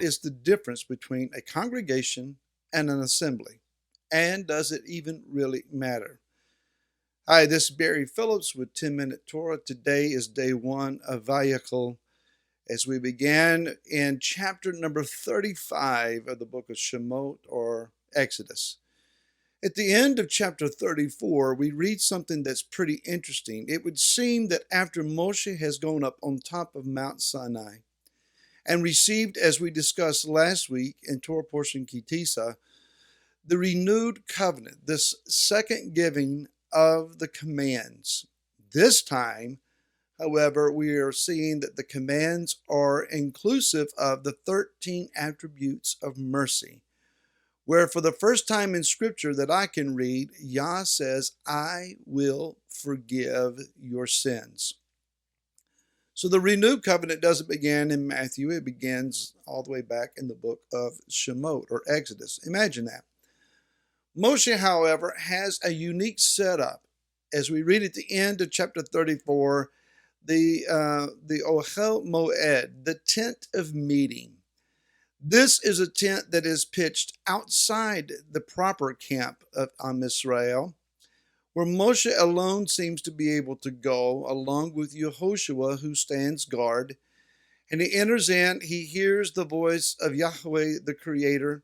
is the difference between a congregation and an assembly? And does it even really matter? Hi, this is Barry Phillips with 10-Minute Torah. Today is day one of Vayichel as we began in chapter number 35 of the book of Shemot or Exodus. At the end of chapter 34, we read something that's pretty interesting. It would seem that after Moshe has gone up on top of Mount Sinai and received, as we discussed last week in Torah portion Kitisa, the renewed covenant, this second giving of the commands. This time, however, we are seeing that the commands are inclusive of the 13 attributes of mercy, where for the first time in Scripture that I can read, Yah says, I will forgive your sins. So the renewed covenant doesn't begin in Matthew. It begins all the way back in the book of Shemot or Exodus. Imagine that. Moshe, however, has a unique setup. As we read at the end of chapter 34, the Ohel Moed, the tent of meeting. This is a tent that is pitched outside the proper camp of Am Israel, where Moshe alone seems to be able to go, along with Yehoshua, who stands guard. And he enters in, he hears the voice of Yahweh, the Creator,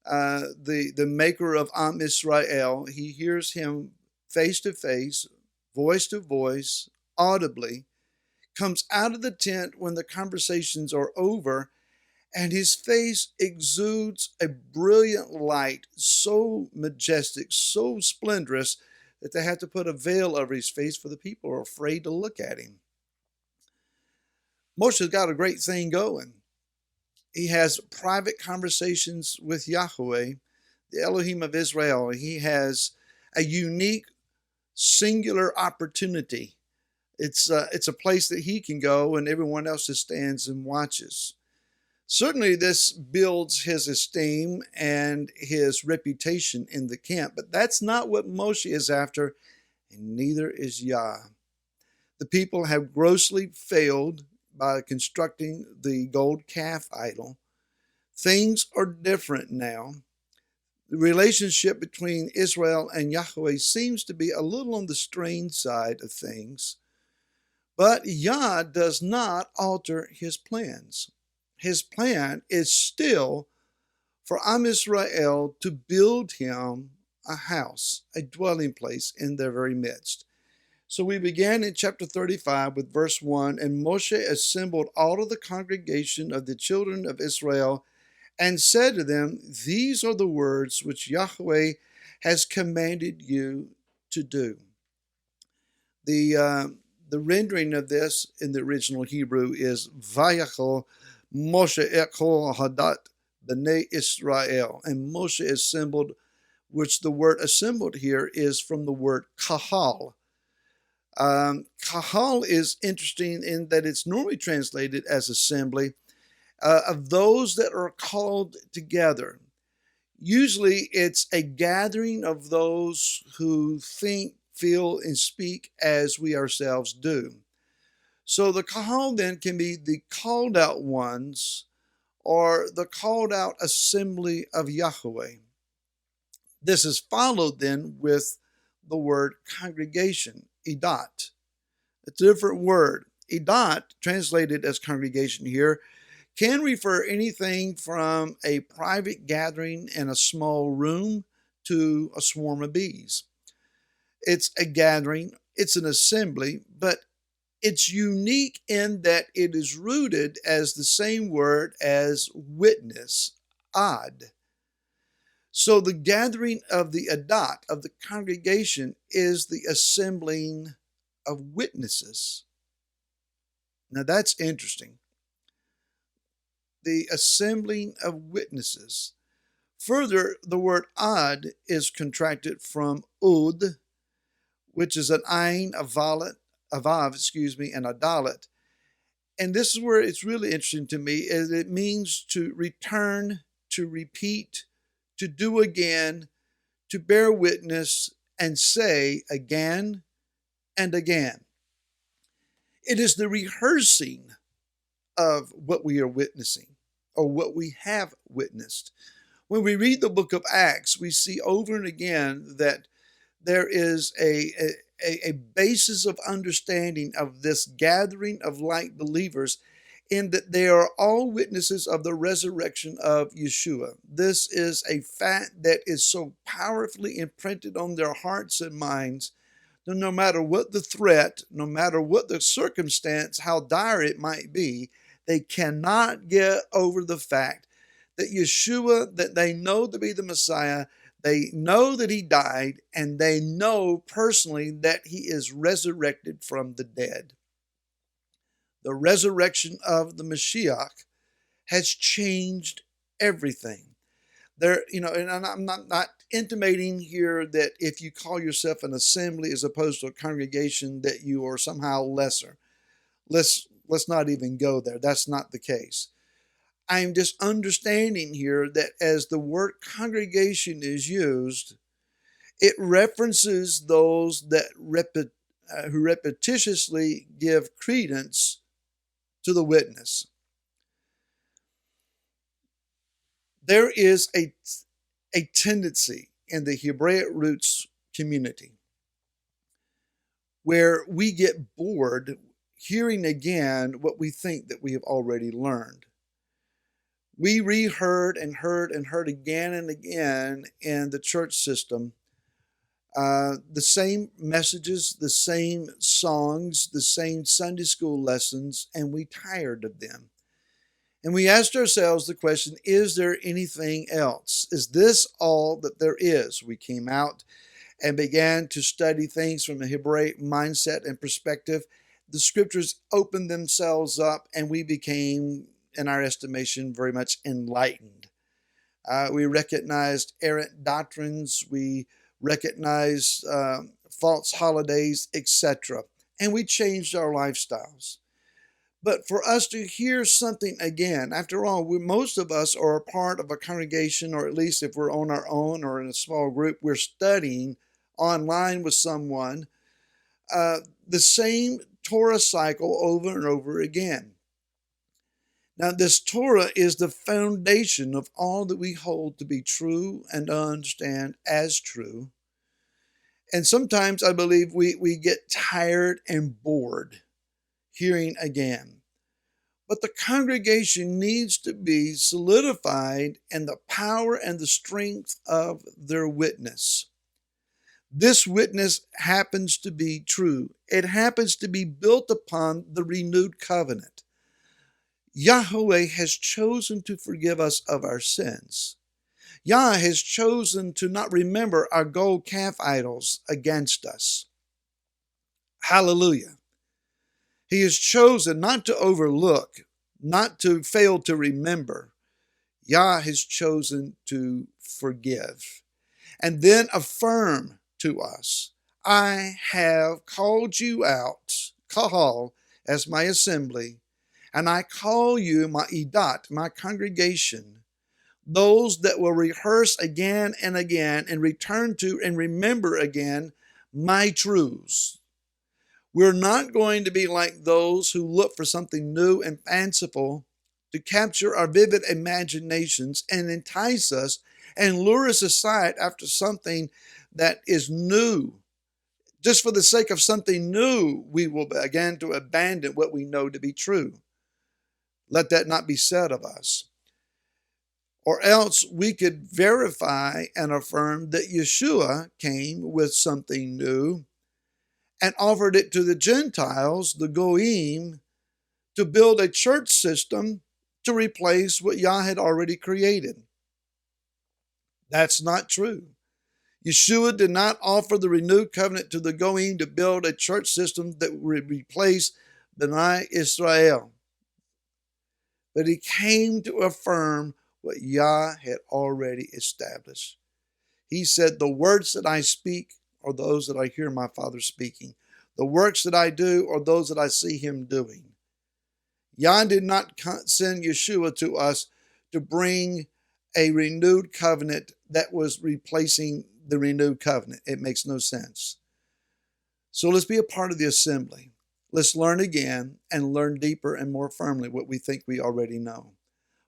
the maker of Am Israel. He hears him face to face, voice to voice, audibly, comes out of the tent when the conversations are over, and his face exudes a brilliant light, so majestic, so splendorous, that they have to put a veil over his face for the people who are afraid to look at him. Moshe's got a great thing going. He has private conversations with Yahweh, the Elohim of Israel. He has a unique, singular opportunity. It's a place that he can go and everyone else just stands and watches. Certainly this builds his esteem and his reputation in the camp, but that's not what Moshe is after, and neither is Yah. The people have grossly failed by constructing the gold calf idol. Things are different now. The relationship between Israel and Yahweh seems to be a little on the strained side of things, but Yah does not alter his plans. His plan is still for Am Israel to build him a house, a dwelling place in their very midst. So we began in chapter 35 with verse 1, and Moshe assembled all of the congregation of the children of Israel and said to them, these are the words which Yahweh has commanded you to do. The rendering of this in the original Hebrew is Vayachol Moshe Echol Hadat B'nai Israel. And Moshe assembled, which the word assembled here is from the word kahal. Kahal is interesting in that it's normally translated as assembly of those that are called together. Usually it's a gathering of those who think, feel, and speak as we ourselves do. So the kahal then can be the called out ones or the called out assembly of Yahweh. This is followed then with the word congregation, idat. It's a different word. Idat, translated as congregation here, can refer anything from a private gathering in a small room to a swarm of bees. It's a gathering, it's an assembly, but it's unique in that it is rooted as the same word as witness, ad. So the gathering of the adat, of the congregation, is the assembling of witnesses. Now that's interesting. The assembling of witnesses. Further, the word ad is contracted from ud, which is an ayin, a vav, and a dalet. And this is where it's really interesting to me, is it means to return, to repeat, to do again, to bear witness, and say again and again. It is the rehearsing of what we are witnessing. or what we have witnessed. When we read the book of Acts, we see over and again that there is a basis of understanding of this gathering of like believers in that they are all witnesses of the resurrection of Yeshua. This is a fact that is so powerfully imprinted on their hearts and minds that no matter what the threat, no matter what the circumstance, how dire it might be, they cannot get over the fact that Yeshua, that they know to be the Messiah, they know that he died, and they know personally that he is resurrected from the dead. The resurrection of the Mashiach has changed everything. And I'm not intimating here that if you call yourself an assembly as opposed to a congregation that you are somehow lesser. Let's not even go there. That's not the case. I'm just understanding here that as the word congregation is used, it references those that who repetitiously give credence to the witness. There is a tendency in the Hebraic roots community where we get bored hearing again what we think that we have already learned. We reheard and heard and heard again and again in the church system the same messages, the same songs, the same Sunday school lessons, and we tired of them. And we asked ourselves the question, is there anything else? Is this all that there is? We came out and began to study things from a Hebraic mindset and perspective. The scriptures opened themselves up, and we became, in our estimation, very much enlightened. We recognized errant doctrines. We recognized false holidays, etc. And we changed our lifestyles. But for us to hear something again, after all, most of us are a part of a congregation, or at least if we're on our own or in a small group, we're studying online with someone the same Torah cycle over and over again. Now, this Torah is the foundation of all that we hold to be true and understand as true. And sometimes I believe we get tired and bored hearing again. But the congregation needs to be solidified in the power and the strength of their witness. This witness happens to be true. It happens to be built upon the renewed covenant. Yahweh has chosen to forgive us of our sins. Yah has chosen to not remember our gold calf idols against us. Hallelujah. He has chosen not to overlook, not to fail to remember. Yah has chosen to forgive and then affirm to us, I have called you out, kahal, as my assembly, and I call you my idat, my congregation, those that will rehearse again and again and return to and remember again my truths. We're not going to be like those who look for something new and fanciful to capture our vivid imaginations and entice us and lure us aside after something that is new. Just for the sake of something new, we will begin to abandon what we know to be true. Let that not be said of us. Or else we could verify and affirm that Yeshua came with something new and offered it to the Gentiles, the Goyim, to build a church system to replace what Yah had already created. That's not true. Yeshua did not offer the renewed covenant to the Goyim to build a church system that would replace B'nai Israel. But he came to affirm what Yah had already established. He said, the words that I speak are those that I hear my Father speaking. The works that I do are those that I see him doing. Yah did not send Yeshua to us to bring a renewed covenant that was replacing the renewed covenant. It makes no sense. So let's be a part of the assembly. Let's learn again and learn deeper and more firmly what we think we already know.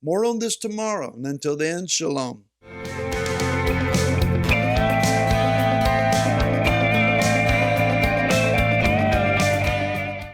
More on this tomorrow, and until then, shalom.